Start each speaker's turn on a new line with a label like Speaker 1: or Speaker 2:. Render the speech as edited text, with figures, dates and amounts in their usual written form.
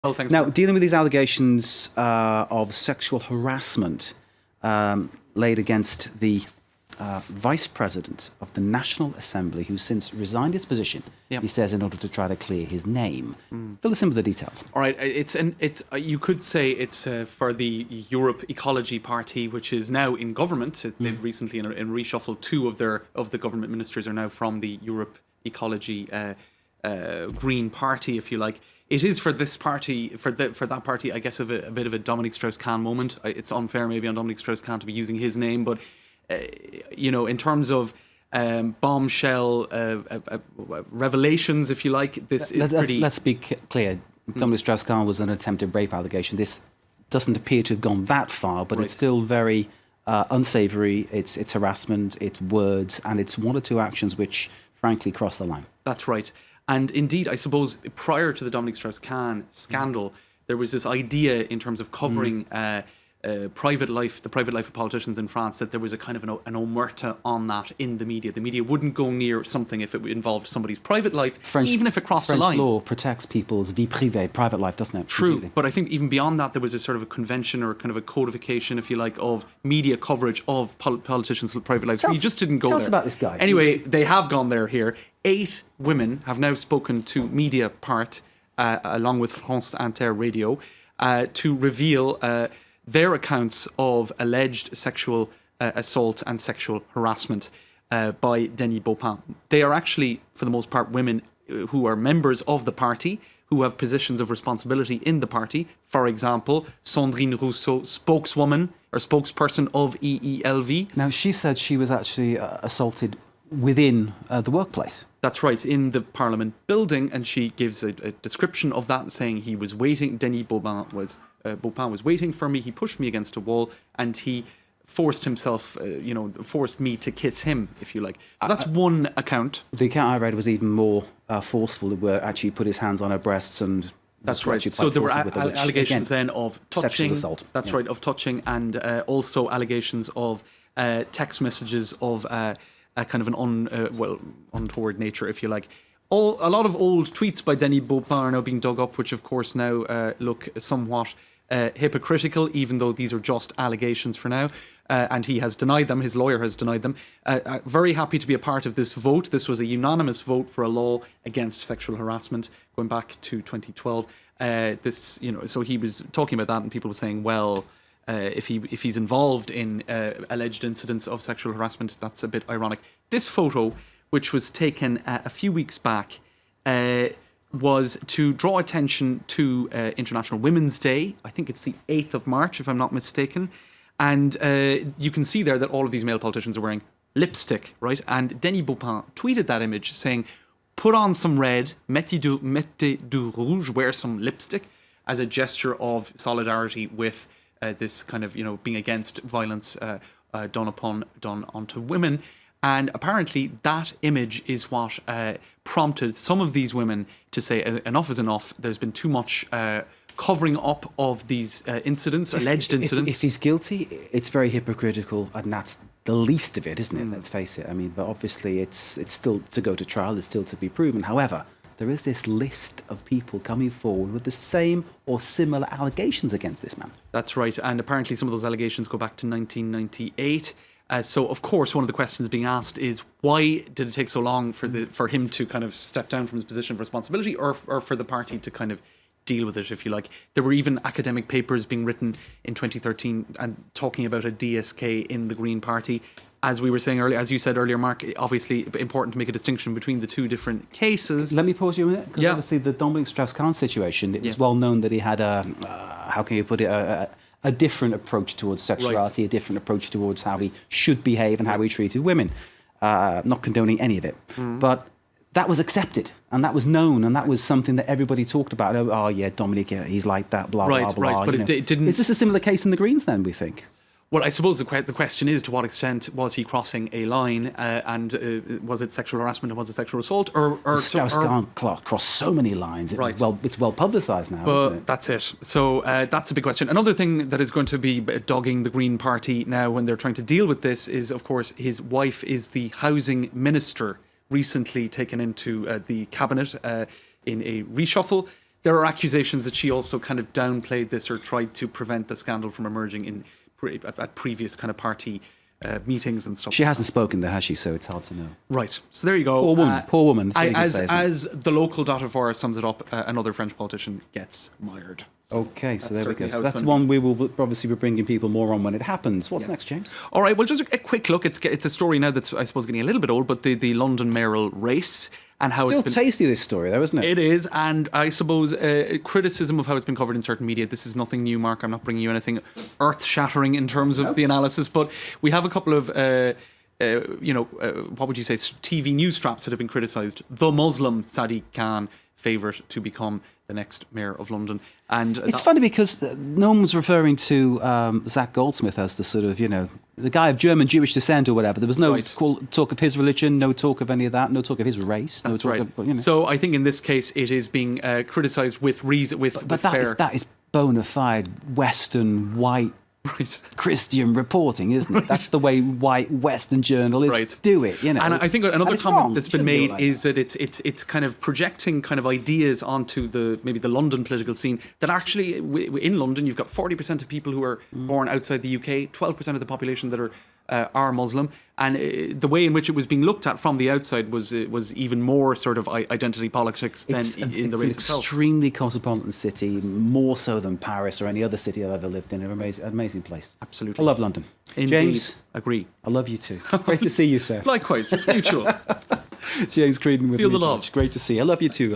Speaker 1: Oh, thanks.
Speaker 2: Now, dealing with these allegations of sexual harassment laid against the Vice President of the National Assembly, who's since resigned his position, he says, in order to try to clear his name. Fill us in with the details.
Speaker 1: All right, it's you could say it's for the Europe Ecology Party, which is now in government. They've recently in reshuffled two of the government ministers are now from the Europe Ecology Green Party, if you like. It is for this party, for that party, I guess, a bit of a Dominique Strauss-Kahn moment. It's unfair maybe on Dominique Strauss-Kahn to be using his name, but in terms of bombshell revelations, if you like, this is pretty...
Speaker 2: Let's be clear. Dominique Strauss-Kahn was an attempted rape allegation. This doesn't appear to have gone that far, but it's still very unsavoury. It's harassment, it's words, and it's one or two actions which, frankly, cross the line.
Speaker 1: That's right. And indeed, I suppose, prior to the Dominique Strauss-Kahn scandal, there was this idea in terms of covering the private life of politicians in France, that there was a kind of an omerta on that in the media. The media wouldn't go near something if it involved somebody's private life, even if it crossed the line.
Speaker 2: French law protects people's vie privée, private life, doesn't it?
Speaker 1: True,
Speaker 2: Completely.
Speaker 1: but I think even beyond that, there was a sort of a convention or kind of a codification, if you like, of media coverage of politicians' private lives. You just didn't go there.
Speaker 2: Tell us about this guy.
Speaker 1: Anyway, they have gone there here. 8 women have now spoken to Mediapart, along with France Inter Radio, to reveal their accounts of alleged sexual assault and sexual harassment by Denis Baupin. They are actually, for the most part, women who are members of the party, who have positions of responsibility in the party. For example, Sandrine Rousseau, spokeswoman or spokesperson of EELV.
Speaker 2: Now, she said she was actually assaulted within the workplace.
Speaker 1: That's right, in the Parliament building, and she gives a description of that, saying he was waiting. Denis Baupin was waiting for me. He pushed me against a wall, and he forced himself, forced me to kiss him, if you like. So that's one account.
Speaker 2: The account I read was even more forceful, where actually he put his hands on her breasts and...
Speaker 1: That's right. So there were allegations then of touching.
Speaker 2: Sexual assault.
Speaker 1: That's right, of touching, and also allegations of text messages of a kind of an untoward nature, if you like. A lot of old tweets by Denis Baupin are now being dug up, which of course now look somewhat hypocritical, even though these are just allegations for now. And he has denied them. His lawyer has denied them. Very happy to be a part of this vote. This was a unanimous vote for a law against sexual harassment going back to 2012. So he was talking about that, and people were saying, well, if he's involved in alleged incidents of sexual harassment, that's a bit ironic. This photo, which was taken a few weeks back, was to draw attention to International Women's Day. I think it's the 8th of March, if I'm not mistaken. And you can see there that all of these male politicians are wearing lipstick, right? And Denis Baupin tweeted that image saying, put on some red, mettez du rouge, wear some lipstick, as a gesture of solidarity with this kind of, being against violence done onto women. And apparently that image is what prompted some of these women to say enough is enough. There's been too much covering up of these alleged incidents.
Speaker 2: If he's guilty, it's very hypocritical, and that's the least of it, isn't it? Let's face it. I mean, but obviously it's still to go to trial. It's still to be proven. However, there is this list of people coming forward with the same or similar allegations against this man.
Speaker 1: That's right. And apparently some of those allegations go back to 1998. So, of course, one of the questions being asked is, why did it take so long for him to kind of step down from his position of responsibility, or for the party to kind of deal with it, if you like? There were even academic papers being written in 2013 and talking about a DSK in the Green Party. As we were saying earlier, as you said earlier, Mark, obviously important to make a distinction between the two different cases.
Speaker 2: Let me pause you a minute, because obviously the Dominique Strauss-Kahn situation, it was well known that he had how can you put it, a different approach towards sexuality, a different approach towards how he should behave and how he treated women. Not condoning any of it. But that was accepted, and that was known, and that was something that everybody talked about. Oh yeah, Dominic, he's like that, blah, blah, blah.
Speaker 1: Right, but it didn't...
Speaker 2: Is this a similar case in the Greens then, we think?
Speaker 1: Well, I suppose the question is, to what extent was he crossing a line, and was it sexual harassment and was it sexual assault?
Speaker 2: Strauss-Kahn crossed so many lines. It's well publicised now,
Speaker 1: but
Speaker 2: isn't it?
Speaker 1: That's it. So that's a big question. Another thing that is going to be dogging the Green Party now when they're trying to deal with this is, of course, his wife is the housing minister, recently taken into the cabinet in a reshuffle. there are accusations that she also kind of downplayed this or tried to prevent the scandal from emerging at previous kind of party meetings and stuff.
Speaker 2: She hasn't spoken there, has she? So it's hard to know.
Speaker 1: Right. So there you go.
Speaker 2: Poor woman. Poor woman.
Speaker 1: As the local .fr sums it up, another French politician gets mired.
Speaker 2: Okay, so there we go.
Speaker 1: certainly how
Speaker 2: So
Speaker 1: it's
Speaker 2: that's
Speaker 1: gonna
Speaker 2: one we will obviously be bringing people more on when it happens. What's next, James?
Speaker 1: All right, well, just a quick look. It's a story now that's, I suppose, getting a little bit old, but the London mayoral race and how
Speaker 2: Still
Speaker 1: it's been...
Speaker 2: tasty, this story, though, isn't it?
Speaker 1: It is, and I suppose criticism of how it's been covered in certain media. This is nothing new, Mark. I'm not bringing you anything earth-shattering in terms of the analysis, but we have a couple of... what would you say, TV news straps that have been criticised. The Muslim Sadiq Khan favourite to become the next mayor of London. And
Speaker 2: it's funny because no one was referring to Zach Goldsmith as the sort of, the guy of German Jewish descent or whatever. There was no talk of his religion, no talk of any of that, no talk of his race.
Speaker 1: That's
Speaker 2: no
Speaker 1: right.
Speaker 2: talk of,
Speaker 1: So I think in this case it is being criticised with reason, with fair...
Speaker 2: that is bona fide Western white Christian reporting, isn't it? That's the way white Western journalists do it,
Speaker 1: And I think another comment that's been made
Speaker 2: like
Speaker 1: is that it's kind of projecting kind of ideas onto maybe the London political scene that actually in London you've got 40% of people who are born outside the UK, 12% of the population that are Muslim, and the way in which it was being looked at from the outside was even more sort of identity politics than in the race itself.
Speaker 2: It's an extremely cosmopolitan city, more so than Paris or any other city I've ever lived in. An amazing place.
Speaker 1: Absolutely.
Speaker 2: I love London.
Speaker 1: Indeed.
Speaker 2: James,
Speaker 1: agree.
Speaker 2: I love you too. Great to see you, sir.
Speaker 1: Likewise, it's mutual.
Speaker 2: James Creedon with
Speaker 1: Feel
Speaker 2: me,
Speaker 1: the love.
Speaker 2: George. Great to see you. I love you too.